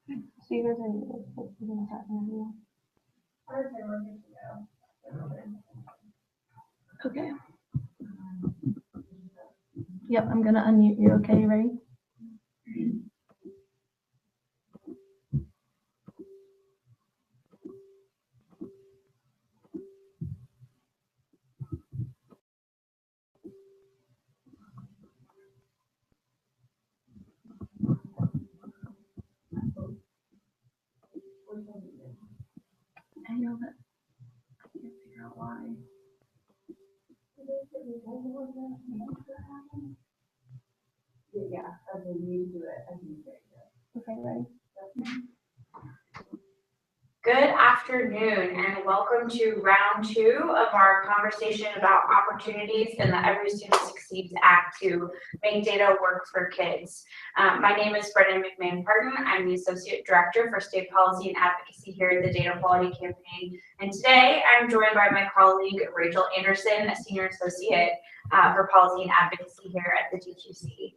So you guys are doing that interview? Okay. Yep, I'm gonna unmute you. Okay, you ready? I know that I can't figure out why. Yeah, I mean, you do it. I think Okay, ready? Good afternoon and welcome to round 2 of our conversation about opportunities in the Every Student Succeeds Act to make data work for kids. My name is Brennan McMahon-Parton. I'm the Associate Director for State Policy and Advocacy here at the Data Quality Campaign. And today I'm joined by my colleague Rachel Anderson, a Senior Associate for Policy and Advocacy here at the DQC.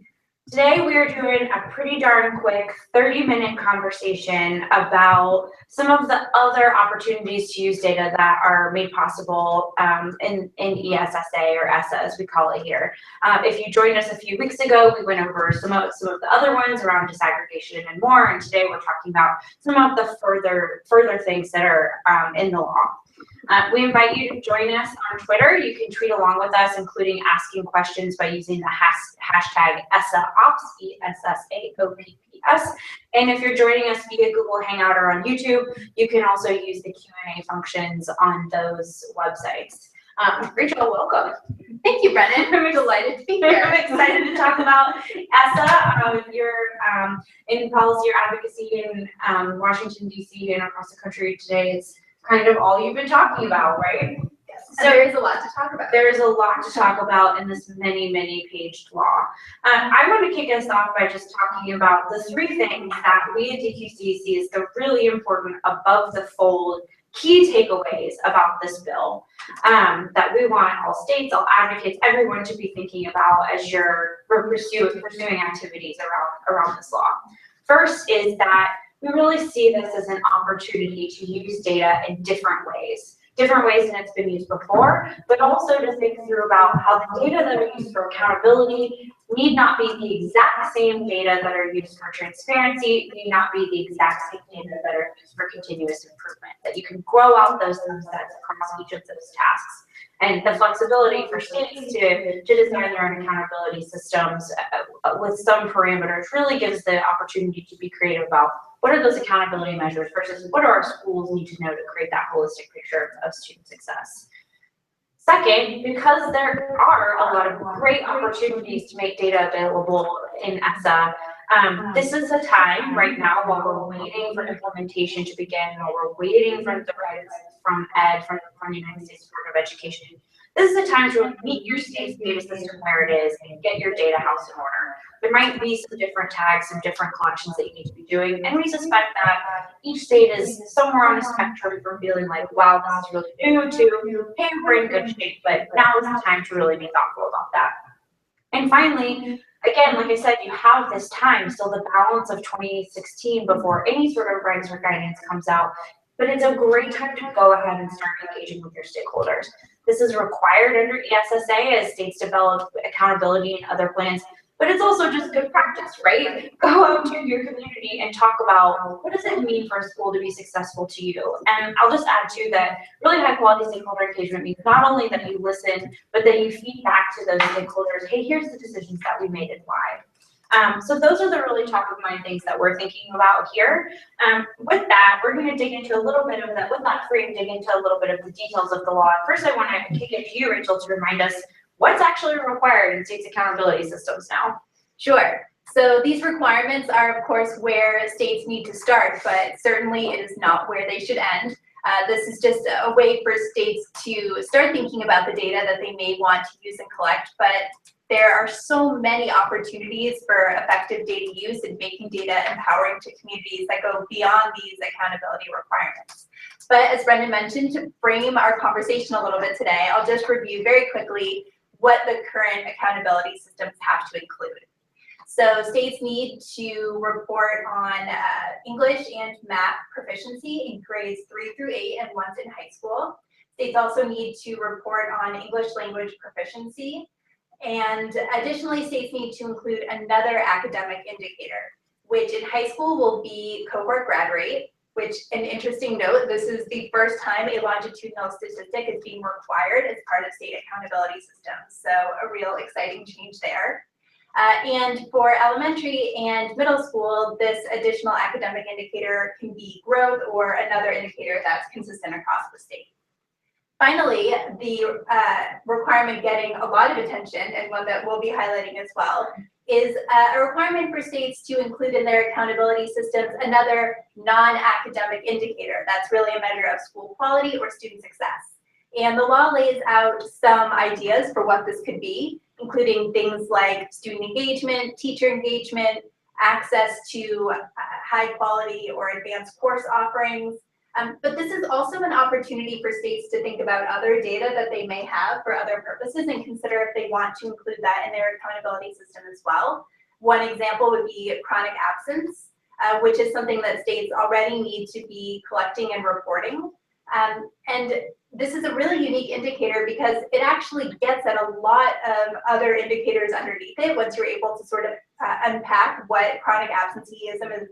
Today we are doing a pretty darn quick 30-minute conversation about some of the other opportunities to use data that are made possible in ESSA or ESSA as we call it here. If you joined us a few weeks ago, we went over some of the other ones around disaggregation and more, and today we're talking about some of the further things that are in the law. We invite you to join us on Twitter. You can tweet along with us, including asking questions by using the hashtag ESSAOPS, ESSAOPPS. And if you're joining us via Google Hangout or on YouTube, you can also use the Q&A functions on those websites. Rachel, welcome. Thank you, Brennan. I'm delighted to be here. I'm excited to talk about ESSA. You're in policy or advocacy in Washington, D.C. and across the country today. It's kind of all you've been talking about, right? Yes. So there is a lot to talk about. There is a lot to talk about in this many paged law. I want to kick us off by just talking about the 3 things that we at DQC see as the really important above the fold key takeaways about this bill that we want all states, all advocates, everyone to be thinking about as you're pursuing activities around this law. First is that we really see this as an opportunity to use data in different ways than it's been used before, but also to think through about how the data that are used for accountability need not be the exact same data that are used for transparency, need not be the exact same data that are used for continuous improvement, that you can grow out those subsets across each of those tasks. And the flexibility for states to design their own accountability systems with some parameters really gives the opportunity to be creative about what are those accountability measures versus what do our schools need to know to create that holistic picture of student success. Second, because there are a lot of great opportunities to make data available in ESSA, this is a time right now while we're waiting for implementation to begin, while we're waiting for the guidance from ED, from the United States Department of Education. This is a time to meet your state's data system where it is and get your data house in order. There might be some different tags, some different collections that you need to be doing, and we suspect that each state is somewhere on a spectrum from feeling like, wow, this is really new to, hey, we're in good shape, but now is the time to really be thoughtful about that. And finally, again, like I said, you have this time, still the balance of 2016 before any sort of regs or guidance comes out, but it's a great time to go ahead and start engaging with your stakeholders. This is required under ESSA as states develop accountability and other plans, but it's also just good practice, right? Go out to your community and talk about what does it mean for a school to be successful to you. And I'll just add too that really high quality stakeholder engagement means not only that you listen, but that you feed back to those stakeholders, hey, here's the decisions that we made and why. So those are the really top of mind things that we're thinking about here. With that, we're going to dig into a little bit of that, with that frame, dig into a little bit of the details of the law. First, I want to kick it to you, Rachel, to remind us what's actually required in states' accountability systems now. Sure. So these requirements are, of course, where states need to start, but certainly it is not where they should end. This is just a way for states to start thinking about the data that they may want to use and collect, but there are so many opportunities for effective data use and making data empowering to communities that go beyond these accountability requirements. But as Brendan mentioned, to frame our conversation a little bit today, I'll just review very quickly what the current accountability systems have to include. So states need to report on English and math proficiency in grades 3 through 8 and once in high school. States also need to report on English language proficiency. And additionally, states need to include another academic indicator, which in high school will be cohort grad rate, which, an interesting note, this is the first time a longitudinal statistic is being required as part of state accountability systems. So a real exciting change there. And for elementary and middle school, this additional academic indicator can be growth or another indicator that's consistent across the state. Finally, the requirement getting a lot of attention, and one that we'll be highlighting as well, is a requirement for states to include in their accountability systems another non-academic indicator that's really a measure of school quality or student success. And the law lays out some ideas for what this could be, including things like student engagement, teacher engagement, access to high quality or advanced course offerings. But this is also an opportunity for states to think about other data that they may have for other purposes and consider if they want to include that in their accountability system as well. One example would be chronic absence, which is something that states already need to be collecting and reporting. And this is a really unique indicator because it actually gets at a lot of other indicators underneath it once you're able to sort of unpack what chronic absenteeism is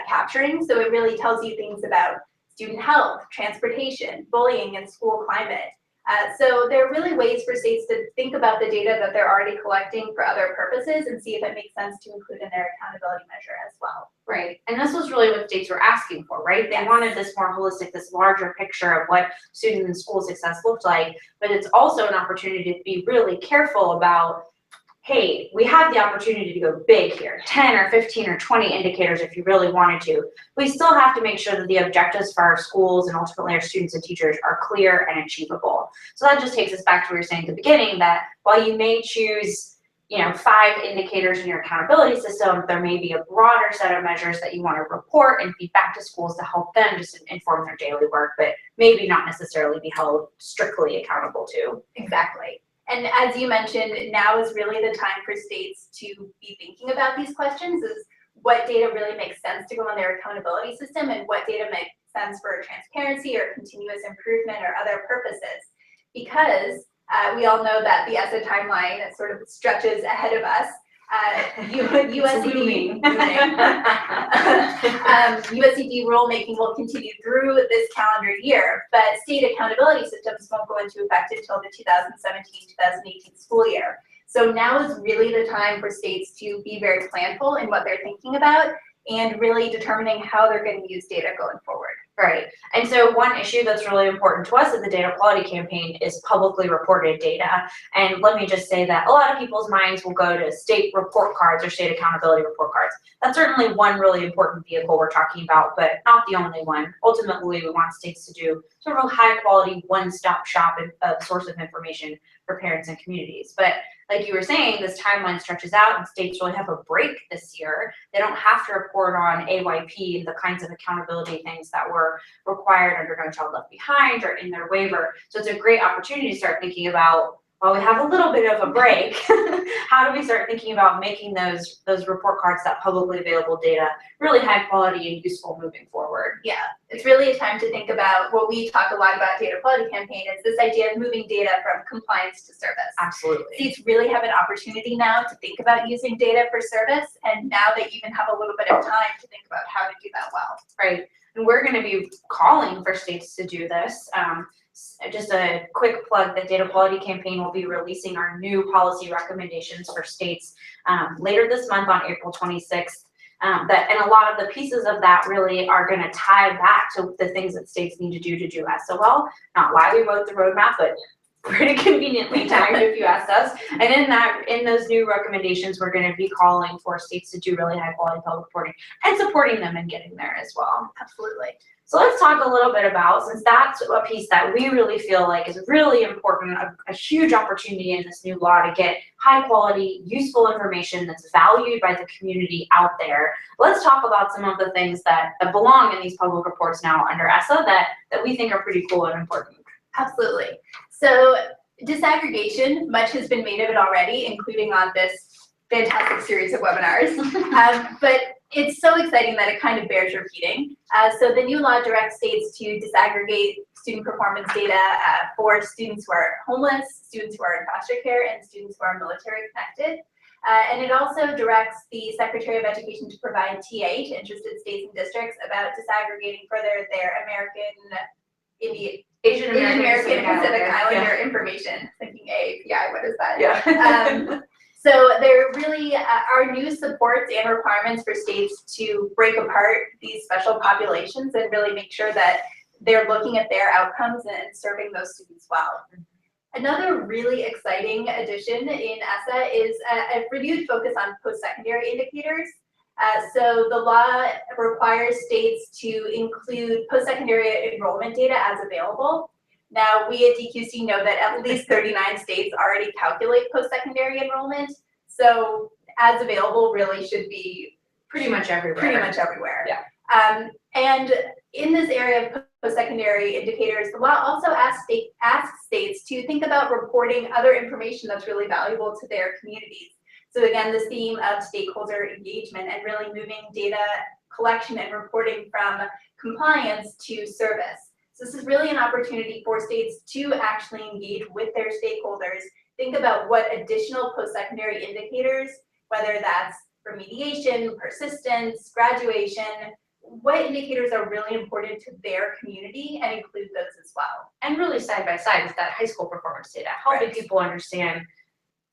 capturing. So it really tells you things about student health, transportation, bullying, and school climate. So there are really ways for states to think about the data that they're already collecting for other purposes and see if it makes sense to include in their accountability measure as well. Right, and this was really what states were asking for, right? They wanted this more holistic, this larger picture of what student and school success looked like, but it's also an opportunity to be really careful about, hey, we have the opportunity to go big here, 10 or 15 or 20 indicators if you really wanted to. We still have to make sure that the objectives for our schools and ultimately our students and teachers are clear and achievable. So that just takes us back to what we were saying at the beginning, that while you may choose 5 indicators in your accountability system, there may be a broader set of measures that you want to report and feed back to schools to help them just inform their daily work, but maybe not necessarily be held strictly accountable to. Exactly. And as you mentioned, now is really the time for states to be thinking about these questions, is what data really makes sense to go on their accountability system and what data makes sense for transparency or continuous improvement or other purposes. Because we all know that the ESSA timeline sort of stretches ahead of us. USCD rulemaking will continue through this calendar year, but state accountability systems won't go into effect until the 2017-2018 school year. So now is really the time for states to be very planful in what they're thinking about and really determining how they're going to use data going forward. Right, and so one issue that's really important to us in the data quality campaign is publicly reported data. And let me just say that a lot of people's minds will go to state report cards or state accountability report cards. That's certainly one really important vehicle we're talking about, but not the only one. Ultimately, we want states to do sort of a high quality one-stop shop source of information for parents and communities. But like you were saying, this timeline stretches out and states really have a break this year. They don't have to report on AYP and the kinds of accountability things that were required under No Child Left Behind or in their waiver. So it's a great opportunity to start thinking about, while we have a little bit of a break, how do we start thinking about making those report cards, that publicly available data, really high quality and useful moving forward? Yeah, it's really a time to think about what we talk a lot about data quality campaign is this idea of moving data from compliance to service. Absolutely. States really have an opportunity now to think about using data for service, and now they even have a little bit of time to think about how to do that well. Right, and we're going to be calling for states to do this. Just a quick plug, the data quality campaign will be releasing our new policy recommendations for states later this month on April 26th. And a lot of the pieces of that really are going to tie back to the things that states need to do ESSA well. Not why we wrote the roadmap, but pretty conveniently timed if you asked us. And in those new recommendations, we're going to be calling for states to do really high quality public reporting and supporting them in getting there as well. Absolutely. So let's talk a little bit about, since that's a piece that we really feel like is really important, a huge opportunity in this new law to get high quality, useful information that's valued by the community out there. Let's talk about some of the things that belong in these public reports now under ESSA that we think are pretty cool and important. Absolutely. So disaggregation, much has been made of it already, including on this fantastic series of webinars. But it's so exciting that it kind of bears repeating. So the new law directs states to disaggregate student performance data for students who are homeless, students who are in foster care, and students who are military connected. And it also directs the Secretary of Education to provide TA to interested states and districts about disaggregating further their Asian American Pacific Islander information. Thinking AAPI, what is that? Yeah. So there really are new supports and requirements for states to break apart these special populations and really make sure that they're looking at their outcomes and serving those students well. Another really exciting addition in ESSA is a renewed focus on post-secondary indicators. So the law requires states to include post-secondary enrollment data as available. Now, we at DQC know that at least 39 states already calculate post-secondary enrollment. So as available really should be Pretty much everywhere. Pretty much everywhere. Yeah. And in this area of post-secondary indicators, the law also asks states to think about reporting other information that's really valuable to their communities. So again, this theme of stakeholder engagement and really moving data collection and reporting from compliance to service. So this is really an opportunity for states to actually engage with their stakeholders, think about what additional post-secondary indicators, whether that's remediation, persistence, graduation, what indicators are really important to their community and include those as well. And really side by side with that high school performance data, helping Right. people understand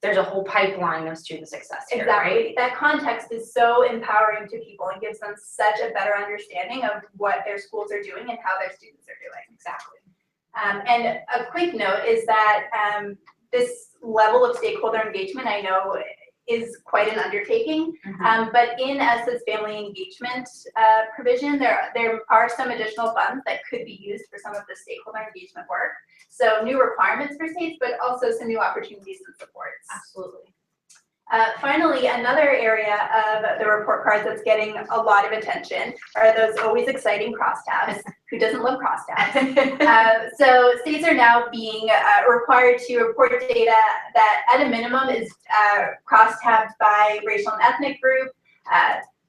there's a whole pipeline of student success here, Exactly. right? That context is so empowering to people and gives them such a better understanding of what their schools are doing and how their students are doing. Exactly. And a quick note is that this level of stakeholder engagement, I know, is quite an undertaking. But in ESSA's family engagement provision, there are some additional funds that could be used for some of the stakeholder engagement work. So new requirements for states, but also some new opportunities and supports. Absolutely. Finally, another area of the report cards that's getting a lot of attention are those always exciting crosstabs. Who doesn't love crosstabs? So states are now being required to report data that at a minimum is crosstabs by racial and ethnic group,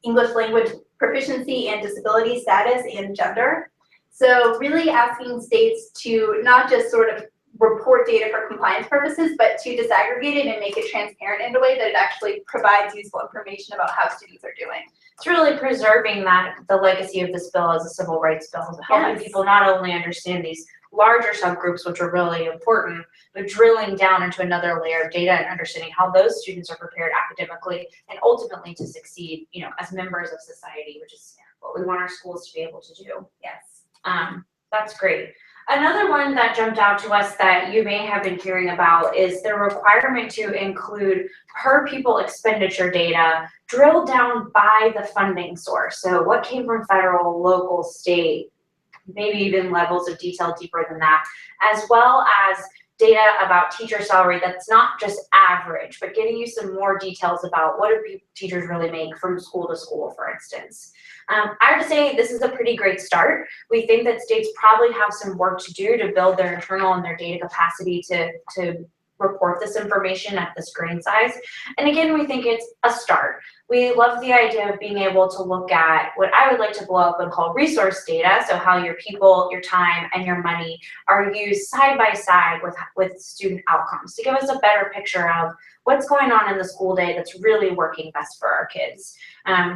English language proficiency and disability status, and gender. So really asking states to not just sort of report data for compliance purposes, but to disaggregate it and make it transparent in a way that it actually provides useful information about how students are doing. It's really preserving the legacy of this bill as a civil rights bill, helping Yes. people not only understand these larger subgroups, which are really important, but drilling down into another layer of data and understanding how those students are prepared academically and ultimately to succeed, as members of society, which is what we want our schools to be able to do. Yes. That's great. Another one that jumped out to us that you may have been hearing about is the requirement to include per pupil expenditure data drilled down by the funding source. So what came from federal, local, state, maybe even levels of detail deeper than that, as well as data about teacher salary that's not just average, but giving you some more details about what do teachers really make from school to school, for instance. I would say this is a pretty great start. We think that states probably have some work to do to build their internal and their data capacity to report this information at this grain size. And again, we think it's a start. We love the idea of being able to look at what I would like to blow up and call resource data. So how your people, your time, and your money are used side by side with student outcomes to give us a better picture of what's going on in the school day that's really working best for our kids.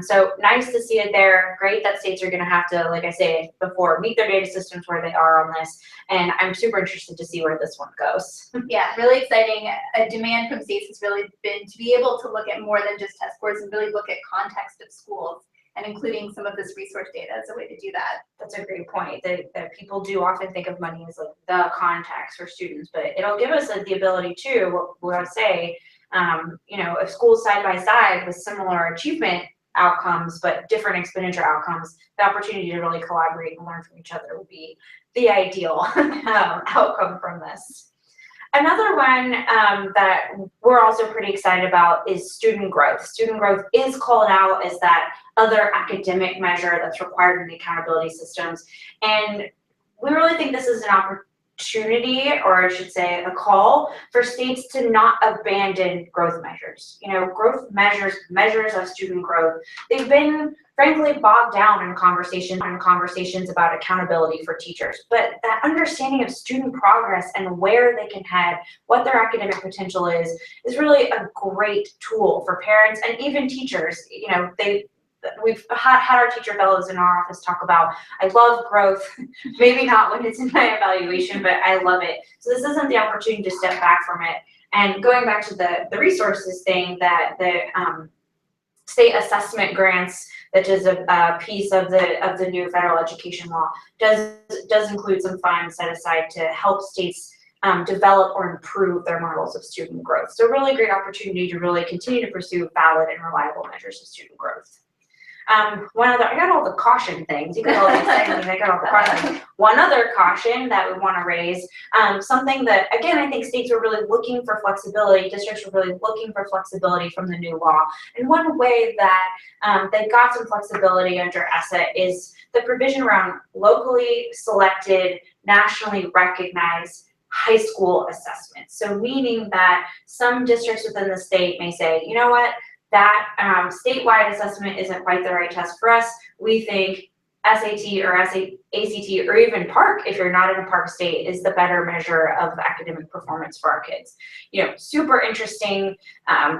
So nice to see it there. Great that states are going to have to, like I say before, meet their data systems where they are on this. And I'm super interested to see where this one goes. Yeah, really exciting. A demand from states has really been to be able to look at more than just test scores and really look at context of schools and including some of this resource data as a way to do that. That's a great point, that people do often think of money as like the context for students, but it'll give us the ability to, what I would say, if schools side by side with similar achievement outcomes, but different expenditure outcomes, the opportunity to really collaborate and learn from each other would be the ideal outcome from this. Another one that we're also pretty excited about is student growth. Student growth is called out as that other academic measure that's required in the accountability systems. And we really think this is an opportunity, or I should say a call for states to not abandon growth measures. You know, growth measures of student growth, they've been frankly bogged down in conversations about accountability for teachers. But that understanding of student progress and where they can head, what their academic potential is really a great tool for parents and even teachers. You know, we've had our teacher fellows in our office talk about, I love growth, maybe not when it's in my evaluation, but I love it. So this isn't the opportunity to step back from it. And going back to the resources thing, that the state assessment grants, that is a piece of the new federal education law, does include some funds set aside to help states develop or improve their models of student growth. So really great opportunity to really continue to pursue valid and reliable measures of student growth. One other, I got all the caution things. You got all the exciting things, I got all the caution. One other caution that we want to raise, something that, again, I think states were really looking for flexibility, districts were really looking for flexibility from the new law. And one way that they got some flexibility under ESSA is the provision around locally selected, nationally recognized high school assessments. So meaning that some districts within the state may say, you know what, that statewide assessment isn't quite the right test for us. We think SAT or ACT or even PARC, if you're not in a PARC state, is the better measure of academic performance for our kids. You know, super interesting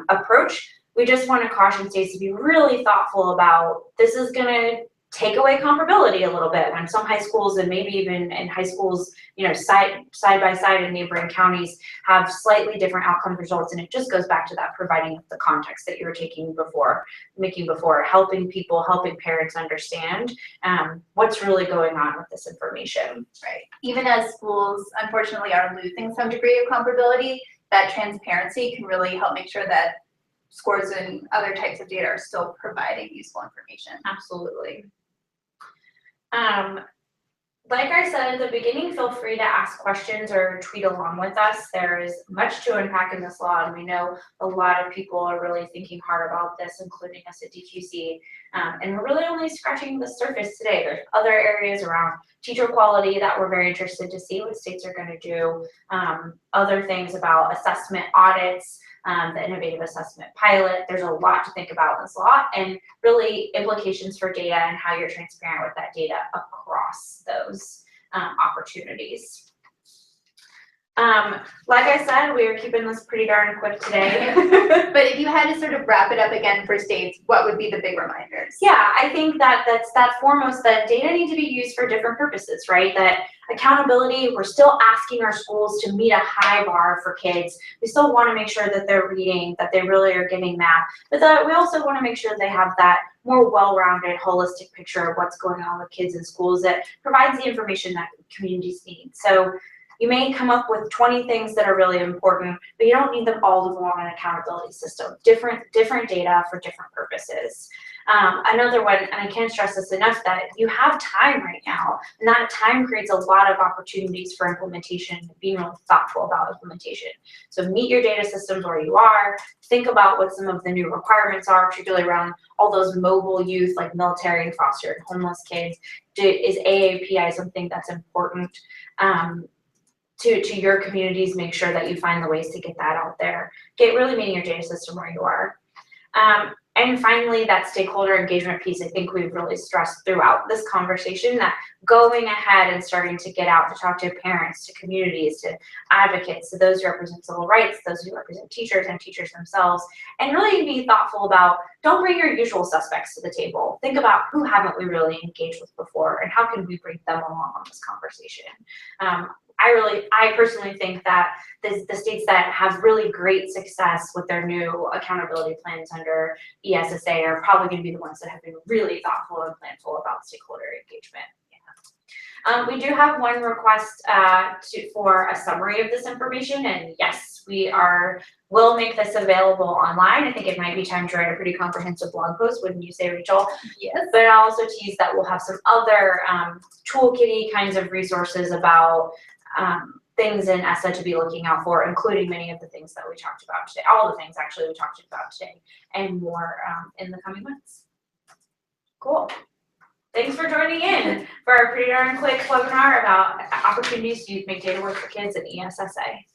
approach. We just want to caution states to be really thoughtful about, this is going to take away comparability a little bit when some high schools, and maybe even in high schools, you know, side by side in neighboring counties, have slightly different outcome results. And it just goes back to that providing the context that you were making before, helping parents understand what's really going on with this information. Right. Even as schools, unfortunately, are losing some degree of comparability, that transparency can really help make sure that scores and other types of data are still providing useful information. Absolutely. Like I said at the beginning, feel free to ask questions or tweet along with us. There is much to unpack in this law, and we know a lot of people are really thinking hard about this, including us at DQC. And we're really only scratching the surface today. There's other areas around teacher quality that we're very interested to see what states are going to do. Other things about assessment audits, the innovative assessment pilot. There's a lot to think about in this law, and really implications for data and how you're transparent with that data across those opportunities. Like I said, we are keeping this pretty darn quick today. But if you had to sort of wrap it up again for states, what would be the big reminders? Yeah, I think that's foremost, that data need to be used for different purposes, right? That accountability, we're still asking our schools to meet a high bar for kids. We still want to make sure that they're reading, that they really are getting math, but that we also want to make sure they have that more well-rounded, holistic picture of what's going on with kids in schools that provides the information that communities need. So you may come up with 20 things that are really important, but you don't need them all to belong in an accountability system. Different data for different purposes. Another one, and I can't stress this enough, that you have time right now, and that time creates a lot of opportunities for implementation, being really thoughtful about implementation. So meet your data systems where you are, think about what some of the new requirements are, particularly around all those mobile youth like military and foster and homeless kids. Is AAPI something that's important to your communities? Make sure that you find the ways to get that out there. Get really meeting your data system where you are. And finally, that stakeholder engagement piece, I think we've really stressed throughout this conversation, that going ahead and starting to get out to talk to parents, to communities, to advocates, to those who represent civil rights, those who represent teachers and teachers themselves, and really be thoughtful about, don't bring your usual suspects to the table. Think about who haven't we really engaged with before, and how can we bring them along on this conversation. I personally think that the states that have really great success with their new accountability plans under ESSA are probably going to be the ones that have been really thoughtful and planful about stakeholder engagement. Yeah. We do have one request for a summary of this information, and yes, we'll make this available online. I think it might be time to write a pretty comprehensive blog post, wouldn't you say, Rachel? Yes. But I'll also tease that we'll have some other toolkitty kinds of resources about things in ESSA to be looking out for, including many of the things that we talked about today, all the things actually we talked about today, and more in the coming months. Cool. Thanks for joining in. for our pretty darn quick webinar about opportunities to make data work for kids at ESSA.